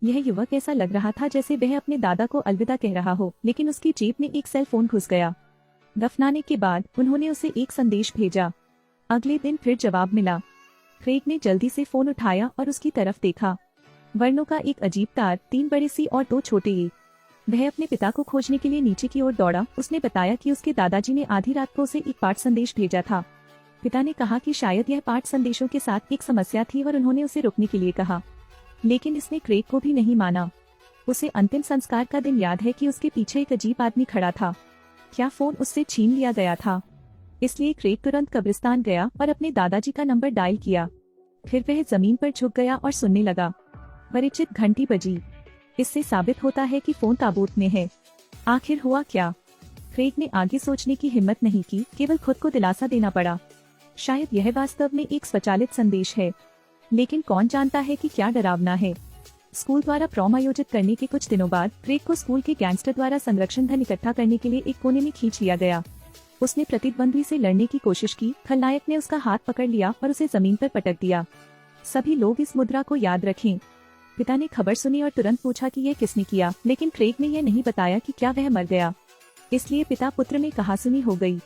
यह युवक ऐसा लग रहा था जैसे वह अपने दादा को अलविदा कह रहा हो, लेकिन उसकी जेब में एक सेल फोन घुस गया। दफनाने के बाद उन्होंने उसे एक संदेश भेजा। अगले दिन फिर जवाब मिला। क्रेग ने जल्दी से फोन उठाया और उसकी तरफ देखा। वर्णों का एक अजीब तार, 3 बड़े सी और 2 छोटे ए। वह अपने पिता को खोजने के लिए नीचे की ओर दौड़ा। उसने बताया कि उसके दादाजी ने आधी रात को उसे एक पाठ संदेश भेजा था। पिता ने कहा कि शायद यह पाठ संदेशों के साथ एक समस्या थी और उन्होंने उसे रुकने के लिए कहा, लेकिन इसने क्रेग को भी नहीं माना। उसे अंतिम संस्कार का दिन याद है कि उसके पीछे एक अजीब आदमी खड़ा था। क्या फोन उससे छीन लिया गया था? इसलिए क्रेग तुरंत कब्रिस्तान गया और अपने दादाजी का नंबर डायल किया। फिर वह जमीन पर झुक गया और सुनने लगा। परिचित घंटी बजी। इससे साबित होता है कि फोन ताबूत में है। आखिर हुआ क्या? क्रेग ने आगे सोचने की हिम्मत नहीं की, केवल खुद को दिलासा देना पड़ा। शायद यह वास्तव में एक स्वचालित संदेश है, लेकिन कौन जानता है कि क्या डरावना है। स्कूल द्वारा प्रॉम आयोजित करने के कुछ दिनों बाद क्रेग को स्कूल के गैंगस्टर द्वारा संरक्षण धन इकट्ठा करने के लिए एक कोने में खींच लिया गया। उसने प्रतिद्वंदी से लड़ने की कोशिश की। खलनायक ने उसका हाथ पकड़ लिया और उसे जमीन पर पटक दिया। सभी लोग इस मुद्रा को याद रखें। पिता ने खबर सुनी और तुरंत पूछा कि यह किसने किया, लेकिन क्रेग ने यह नहीं बताया कि क्या वह मर गया। इसलिए पिता पुत्र में कहासुनी हो गई।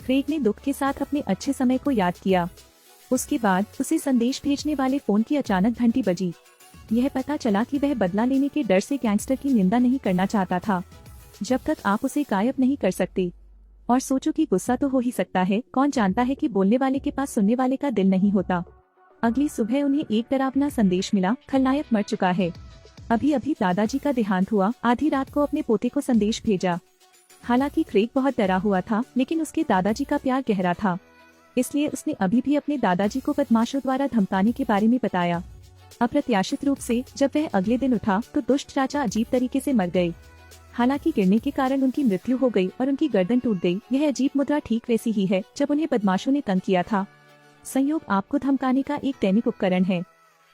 क्रेग ने दुख के साथ अपने अच्छे समय को याद किया। उसके बाद उसे संदेश भेजने वाले फोन की अचानक घंटी बजी। यह पता चला कि वह बदला लेने के डर से गैंगस्टर की निंदा नहीं करना चाहता था। जब तक आप उसे गायब नहीं कर सकते। और सोचो कि गुस्सा तो हो ही सकता है, कौन जानता है कि बोलने वाले के पास सुनने वाले का दिल नहीं होता। अगली सुबह उन्हें एक डरावना संदेश मिला, खलनायक मर चुका है। अभी अभी दादाजी का देहांत हुआ। आधी रात को अपने पोते को संदेश भेजा। हालांकि क्रेग बहुत डरा हुआ था, लेकिन उसके दादाजी का प्यार गहरा था, इसलिए उसने अभी भी अपने दादाजी को बदमाशों द्वारा धमकाने के बारे में बताया। अप्रत्याशित रूप से जब वह अगले दिन उठा तो दुष्ट चाचा अजीब तरीके से मर गए। हालांकि गिरने के कारण उनकी मृत्यु हो गई और उनकी गर्दन टूट गई। यह अजीब मुद्रा ठीक वैसी ही है जब उन्हें बदमाशों ने तंग किया था। संयोग आपको धमकाने का एक दैनिक उपकरण है।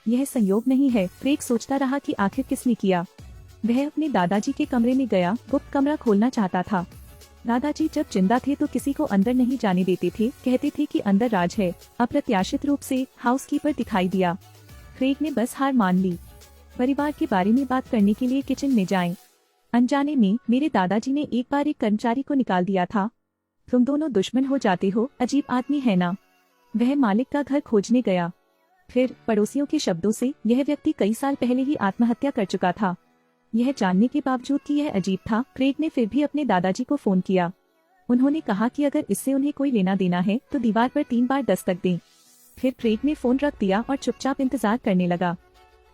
यह संयोग नहीं है। क्रेग सोचता रहा कि आखिर किसने किया। वह अपने दादाजी के कमरे में गया, गुप्त कमरा खोलना चाहता था। दादाजी जब जिंदा थे तो किसी को अंदर नहीं जाने देते थे, कहते थे कि अंदर राज है। अप्रत्याशित रूप से हाउसकीपर दिखाई दिया। क्रेग ने बस हार मान ली। परिवार के बारे में बात करने के लिए किचन में जाएं। अनजाने में मेरे दादाजी ने एक बार एक कर्मचारी को निकाल दिया था। तुम दोनों दुश्मन हो जाते हो, अजीब आदमी है ना। वह मालिक का घर खोजने गया। फिर पड़ोसियों के शब्दों से यह व्यक्ति कई साल पहले ही आत्महत्या कर चुका था। यह जानने के बावजूद कि यह अजीब था, क्रेग ने फिर भी अपने दादाजी को फोन किया। उन्होंने कहा कि अगर इससे उन्हें कोई लेना देना है तो दीवार पर 3 बार दस्तक दें। फिर क्रेग ने फोन रख दिया और चुपचाप इंतजार करने लगा।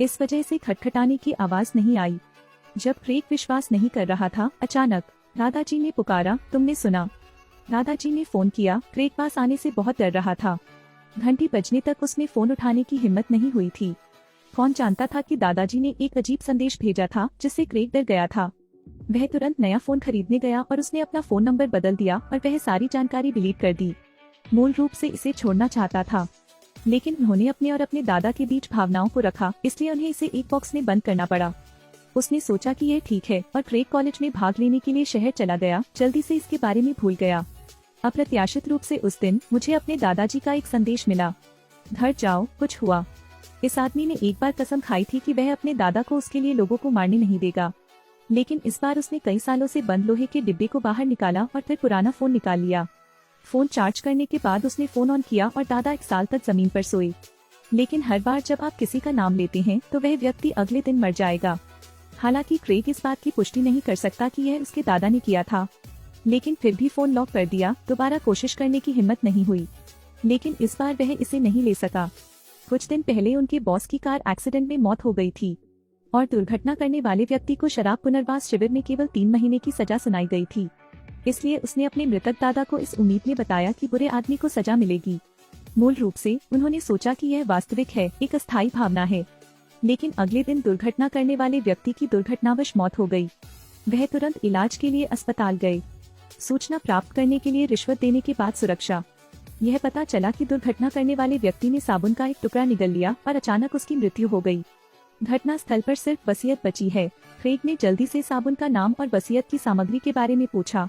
इस वजह से खटखटाने की आवाज नहीं आई। जब क्रेग विश्वास नहीं कर रहा था, अचानक दादाजी ने पुकारा, तुमने सुना? दादाजी ने फोन किया। क्रेग पास आने से बहुत डर रहा था। घंटी बजने तक उसने फोन उठाने की हिम्मत नहीं हुई थी। कौन जानता था कि दादाजी ने एक अजीब संदेश भेजा था जिससे क्रेग डर गया था। वह तुरंत नया फोन खरीदने गया और उसने अपना फोन नंबर बदल दिया और वह सारी जानकारी डिलीट कर दी। मूल रूप से इसे छोड़ना चाहता था, लेकिन उन्होंने अपने और अपने दादा के बीच भावनाओं को रखा, इसलिए उन्हें इसे एक बॉक्स में बंद करना पड़ा। उसने सोचा कि यह ठीक है और क्रेग कॉलेज में भाग लेने के लिए शहर चला गया। जल्दी से इसके बारे में भूल गया। अप्रत्याशित रूप से उस दिन मुझे अपने दादाजी का एक संदेश मिला, घर जाओ, कुछ हुआ। इस आदमी ने एक बार कसम खाई थी कि वह अपने दादा को उसके लिए लोगों को मारने नहीं देगा, लेकिन इस बार उसने कई सालों से बंद लोहे के डिब्बे को बाहर निकाला और फिर पुराना फोन निकाल लिया। फोन चार्ज करने के बाद उसने फोन ऑन किया और दादा 1 साल तक जमीन पर सोए। लेकिन हर बार जब आप किसी का नाम लेते हैं तो वह व्यक्ति अगले दिन मर जाएगा। हालांकि क्रेग इस बात की पुष्टि नहीं कर सकता कि यह उसके दादा ने किया था, लेकिन फिर भी फोन लॉक कर दिया। दोबारा कोशिश करने की हिम्मत नहीं हुई, लेकिन इस बार वह इसे नहीं ले सका। कुछ दिन पहले उनके बॉस की कार एक्सीडेंट में मौत हो गई थी और दुर्घटना करने वाले व्यक्ति को शराब पुनर्वास शिविर में केवल 3 महीने की सजा सुनाई गई थी। इसलिए उसने अपने मृतक दादा को इस उम्मीद में बताया कि बुरे आदमी को सजा मिलेगी। मूल रूप से उन्होंने सोचा कि यह वास्तविक है, एक अस्थायी भावना है। लेकिन अगले दिन दुर्घटना करने वाले व्यक्ति की दुर्घटनावश मौत हो गई। वह तुरंत इलाज के लिए अस्पताल गए। सूचना प्राप्त करने के लिए रिश्वत देने के बाद सुरक्षा। यह पता चला कि दुर्घटना करने वाले व्यक्ति ने साबुन का एक टुकड़ा निगल लिया और अचानक उसकी मृत्यु हो गई। घटना स्थल पर सिर्फ वसीयत बची है। क्रेग ने जल्दी से साबुन का नाम और वसीयत की सामग्री के बारे में पूछा।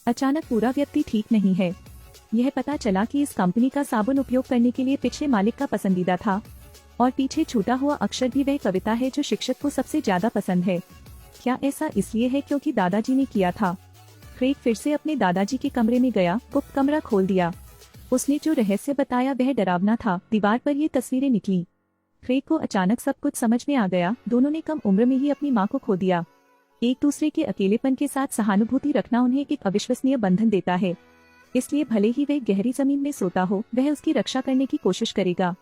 अचानक पूरा व्यक्ति ठीक नहीं है। यह पता चला कि इस कंपनी का साबुन उपयोग करने के लिए पिछले मालिक का पसंदीदा था। और पीछे छूटा हुआ अक्षर भी वह कविता है जो शिक्षक को सबसे ज्यादा पसंद है। क्या ऐसा इसलिए है क्योंकि दादाजी ने किया था? क्रेग फिर से अपने दादाजी के कमरे में गया, गुप्त कमरा खोल दिया। उसने जो रहस्य बताया वह डरावना था। दीवार पर ये तस्वीरें निकली। क्रेग को अचानक सब कुछ समझ में आ गया। दोनों ने कम उम्र में ही अपनी माँ को खो दिया। एक दूसरे के अकेलेपन के साथ सहानुभूति रखना उन्हें एक अविश्वसनीय बंधन देता है। इसलिए भले ही वह गहरी जमीन में सोता हो, वह उसकी रक्षा करने की कोशिश करेगा।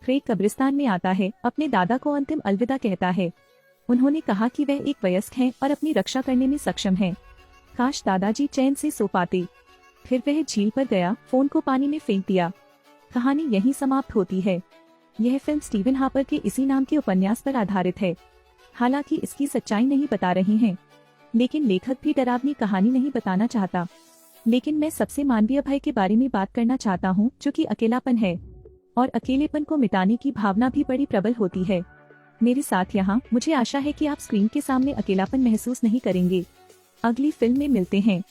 क्रेग कब्रिस्तान में आता है, अपने दादा को अंतिम अलविदा कहता है। उन्होंने कहा कि वह एक वयस्क हैं और अपनी रक्षा करने में सक्षम हैं। काश दादाजी चैन से सो पाते। फिर वह झील पर गया, फोन को पानी में फेंक दिया। कहानी यहीं समाप्त होती है। यह फिल्म स्टीवन हापर के इसी नाम के उपन्यास पर आधारित है। हालांकि इसकी सच्चाई नहीं बता रही हैं, लेकिन लेखक भी डरावनी कहानी नहीं बताना चाहता। लेकिन मैं सबसे मानवीय भय के बारे में बात करना चाहता हूँ, जो कि अकेलापन है। और अकेलेपन को मिटाने की भावना भी बड़ी प्रबल होती है। मेरे साथ यहाँ, मुझे आशा है कि आप स्क्रीन के सामने अकेलापन महसूस नहीं करेंगे। अगली फिल्म में मिलते हैं।